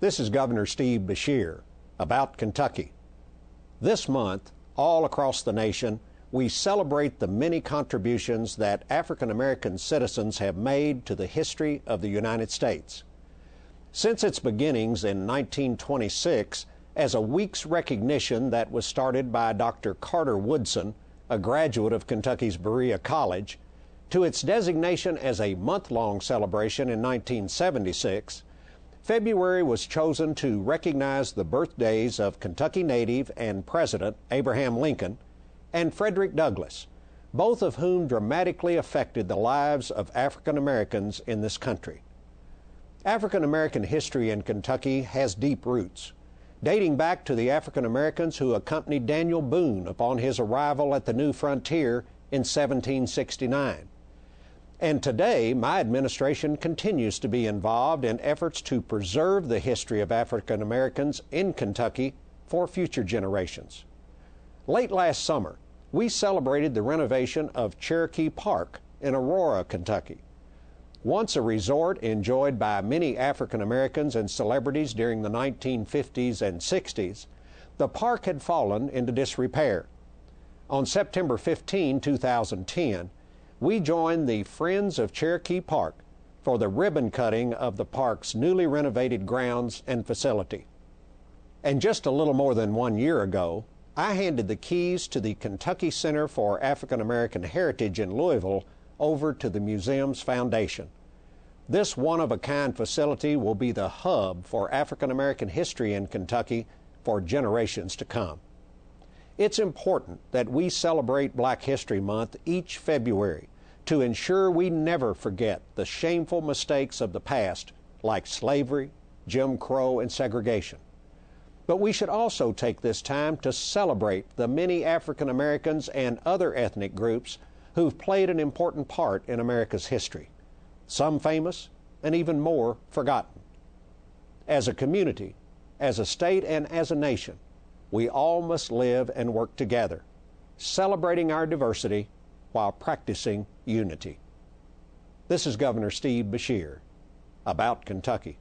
This is Governor Steve Beshear about Kentucky. This month, all across the nation, we celebrate the many contributions that African American citizens have made to the history of the United States. Since its beginnings in 1926, as a week's recognition that was started by Dr. Carter Woodson, a graduate of Kentucky's Berea College, to its designation as a month-long celebration in 1976, February was chosen to recognize the birthdays of Kentucky native and President Abraham Lincoln and Frederick Douglass, both of whom dramatically affected the lives of African Americans in this country. African American history in Kentucky has deep roots, dating back to the African Americans who accompanied Daniel Boone upon his arrival at the new frontier in 1769. And today, my administration continues to be involved in efforts to preserve the history of African Americans in Kentucky for future generations. Late last summer, we celebrated the renovation of Cherokee Park in Aurora, Kentucky. Once a resort enjoyed by many African Americans and celebrities during the 1950s and 60s, the park had fallen into disrepair. On September 15, 2010, we joined the Friends of Cherokee Park for the ribbon cutting of the park's newly renovated grounds and facility. And just a little more than 1 year ago, I handed the keys to the Kentucky Center for African American Heritage in Louisville over to the museum's foundation. This one-of-a-kind facility will be the hub for African American history in Kentucky for generations to come. It's important that we celebrate Black History Month each February to ensure we never forget the shameful mistakes of the past, like slavery, Jim Crow, and segregation. But we should also take this time to celebrate the many African Americans and other ethnic groups who've played an important part in America's history, some famous and even more forgotten. As a community, as a state, and as a nation, we all must live and work together, celebrating our diversity while practicing unity. This is Governor Steve Beshear about Kentucky.